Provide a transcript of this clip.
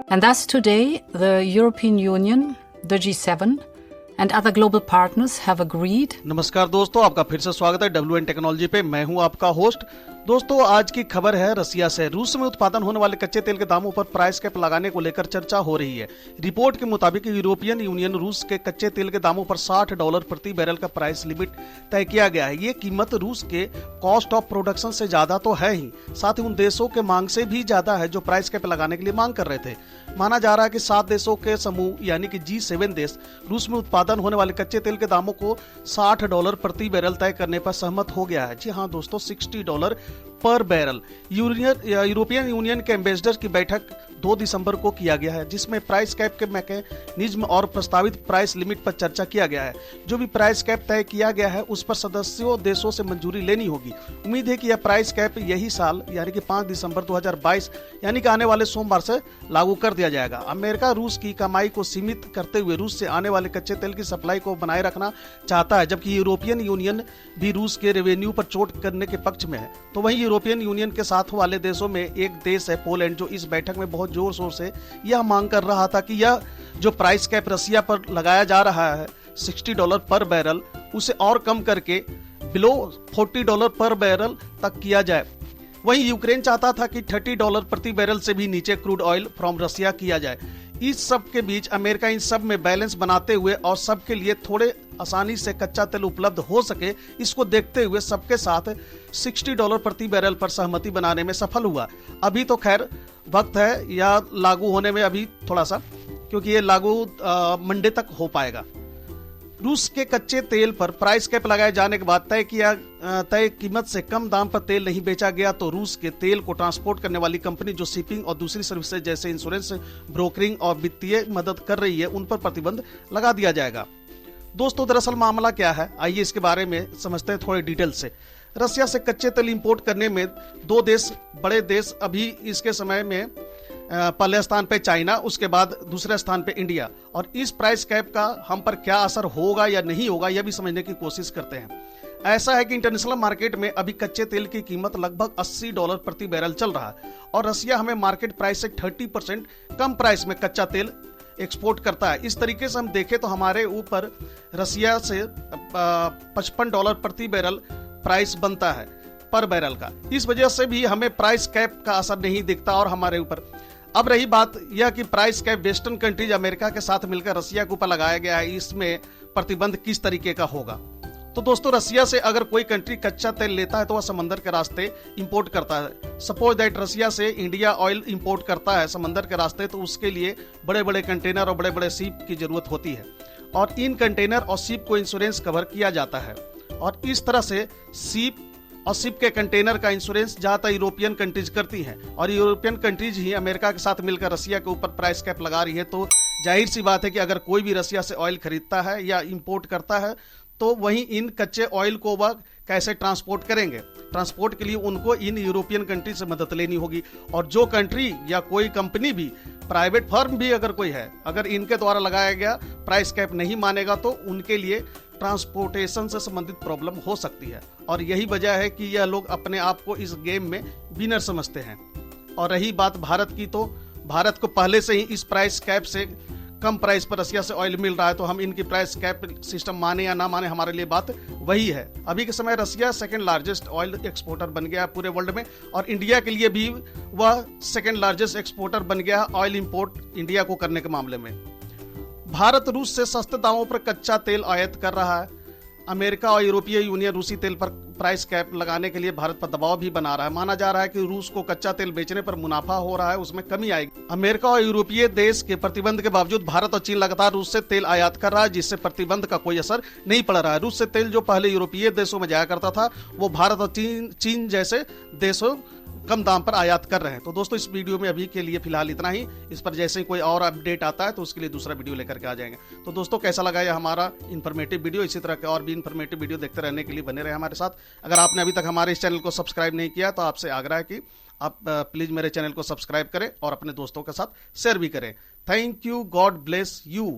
And thus today, the European Union, the G7 and other global partners have agreed. नमस्कार दोस्तों, आपका फिर से स्वागत है WN टेक्नोलॉजी पे। मैं हूं आपका होस्ट। दोस्तों, आज की खबर है रसिया से। रूस में उत्पादन होने वाले कच्चे तेल के दामों पर प्राइस कैप लगाने को लेकर चर्चा हो रही है। रिपोर्ट के मुताबिक यूरोपियन यूनियन रूस के कच्चे तेल के दामों पर $60 प्रति बैरल का प्राइस लिमिट तय किया गया है। ये कीमत रूस के कॉस्ट ऑफ प्रोडक्शन से ज्यादा तो है ही, साथ ही उन देशों के मांग से भी ज्यादा है जो प्राइस कैप लगाने के लिए मांग कर रहे थे। माना जा रहा है कि 7 देशों के समूह यानी कि G7 देश रूस में उत्पादन होने वाले कच्चे तेल के दामों को $60 प्रति बैरल तय करने पर सहमत हो गया है। जी हाँ दोस्तों, $60 पर बैरल। यूरोपियन यूनियन के एम्बेसडर की बैठक 2 दिसंबर को किया गया है, जिसमें प्राइस कैप के मैकेनिज्म और प्रस्तावित प्राइस लिमिट पर चर्चा किया गया है। जो भी प्राइस कैप तय किया गया है उस पर सदस्यों देशों से मंजूरी लेनी होगी। उम्मीद है कि यह प्राइस कैप यही साल यानी कि 5 दिसंबर 2022 यानी कि आने वाले सोमवार से लागू कर दिया जाएगा। अमेरिका रूस की कमाई को सीमित करते हुए रूस से आने वाले कच्चे तेल की सप्लाई को बनाए रखना चाहता है, जबकि यूरोपियन यूनियन भी रूस के रेवेन्यू पर चोट करने के पक्ष में है। तो वहीं यूरोपियन यूनियन के साथ वाले देशों में एक देश है पोलैंड, जो इस बैठक में बहुत जोर शोर से यह मांग कर रहा था कि यह जो प्राइस कैप रसिया पर लगाया जा रहा है $60 पर बैरल, उसे और कम करके बिलो $40 पर बैरल तक किया जाए। वहीं यूक्रेन चाहता था कि $30 प्रति बैरल से भी नीचे क्रूड ऑयल फ्रॉम रसिया किया जाए। इस सब के बीच अमेरिका इन सब में बैलेंस बनाते हुए और सबके लिए थोड़े आसानी से कच्चा तेल उपलब्ध हो सके, इसको देखते हुए सबके साथ $60 प्रति बैरल पर सहमति बनाने में सफल हुआ। अभी तो खैर वक्त है या लागू होने में अभी थोड़ा सा, क्योंकि ये लागू मंडे तक हो पाएगा। रूस के कच्चे तेल पर प्राइस कैप लगाए जाने के बाद तय कीमत से कम दाम पर तेल नहीं बेचा गया तो रूस के तेल को ट्रांसपोर्ट करने वाली कंपनी जो शिपिंग और दूसरी सर्विसेज जैसे इंश्योरेंस, ब्रोकरिंग और वित्तीय मदद कर रही है, उन पर प्रतिबंध लगा दिया जाएगा। दोस्तों, दरअसल मामला क्या है, आइए इसके बारे में समझते हैं थोड़े डिटेल से। रसिया से कच्चे तेल इंपोर्ट करने में 2 बड़े देश अभी इसके समय में पहले स्थान पे चाइना, उसके बाद दूसरे स्थान पे इंडिया। और इस प्राइस कैप का हम पर क्या असर होगा या नहीं होगा, यह भी समझने की कोशिश करते हैं। ऐसा है कि इंटरनेशनल मार्केट में अभी कच्चे तेल की कीमत लगभग $80 प्रति बैरल चल रहा है और रसिया हमें मार्केट प्राइस से 30% कम प्राइस में कच्चा तेल एक्सपोर्ट करता है। इस तरीके से हम देखें तो हमारे ऊपर रसिया से $55 प्रति बैरल प्राइस बनता है पर बैरल का। इस वजह से भी हमें प्राइस कैप का असर नहीं दिखता और हमारे ऊपर। अब रही बात यह कि price cap western countries America के साथ मिलकर रसिया के ऊपर लगाया गया है, इसमें प्रतिबंध किस तरीके का होगा। तो दोस्तों, रसिया से अगर कोई कंट्री कच्चा तेल लेता है तो वह समंदर के रास्ते इंपोर्ट करता है। सपोज दैट रसिया से इंडिया ऑयल इंपोर्ट करता है समंदर के रास्ते, तो उसके लिए बड़े बड़े कंटेनर और बड़े बड़े शिप की जरूरत होती है और इन कंटेनर और शिप को इंश्योरेंस कवर किया जाता है। और इस तरह से शिप के कंटेनर का इंश्योरेंस ज्यादातर यूरोपियन कंट्रीज करती हैं और यूरोपियन कंट्रीज ही अमेरिका के साथ मिलकर रसिया के ऊपर प्राइस कैप लगा रही है। तो जाहिर सी बात है कि अगर कोई भी रसिया से ऑयल खरीदता है या इंपोर्ट करता है तो वहीं इन कच्चे ऑयल को वह कैसे ट्रांसपोर्ट करेंगे। ट्रांसपोर्ट के लिए उनको इन यूरोपियन कंट्री से मदद लेनी होगी और जो कंट्री या कोई कंपनी भी, प्राइवेट फर्म भी अगर कोई है, अगर इनके द्वारा लगाया गया प्राइस कैप नहीं मानेगा तो उनके लिए ट्रांसपोर्टेशन से संबंधित प्रॉब्लम हो सकती है। और यही वजह है कि यह लोग अपने आप को इस गेम में विनर समझते हैं। और रही बात भारत की, तो भारत को पहले से ही इस प्राइस कैप से कम प्राइस पर रसिया से ऑयल मिल रहा है, तो हम इनकी प्राइस कैप सिस्टम माने या ना माने, हमारे लिए बात वही है। अभी के समय रसिया 2nd लार्जेस्ट ऑयल एक्सपोर्टर बन गया है पूरे वर्ल्ड में और इंडिया के लिए भी वह 2nd लार्जेस्ट एक्सपोर्टर बन गया ऑयल इंपोर्ट इंडिया को करने के मामले में। भारत रूस से सस्ते दामों पर कच्चा तेल आयात कर रहा है। अमेरिका और यूरोपीय यूनियन रूसी तेल पर प्राइस कैप लगाने के लिए भारत पर दबाव भी बना रहा है। माना जा रहा है कि रूस को कच्चा तेल बेचने पर मुनाफा हो रहा है, उसमें कमी आएगी। अमेरिका और यूरोपीय देश के प्रतिबंध के बावजूद भारत और चीन लगातार रूस से तेल आयात कर रहा है, जिससे प्रतिबंध का कोई असर नहीं पड़ रहा है। रूस से तेल जो पहले यूरोपीय देशों में जाया करता था, वो भारत और चीन जैसे देशों कम दाम पर आयात कर रहे हैं। तो दोस्तों, इस वीडियो में अभी के लिए फिलहाल इतना ही। इस पर जैसे ही कोई और अपडेट आता है तो उसके लिए दूसरा वीडियो लेकर के आ जाएंगे। तो दोस्तों, कैसा लगा यह हमारा इन्फॉर्मेटिव वीडियो? इसी तरह के और भी इन्फॉर्मेटिव वीडियो देखते रहने के लिए बने रहे हमारे साथ। अगर आपने अभी तक हमारे इस चैनल को सब्सक्राइब नहीं किया तो आपसे आग्रह है कि आप प्लीज मेरे चैनल को सब्सक्राइब करें और अपने दोस्तों के साथ शेयर भी करें। Thank you, God bless you.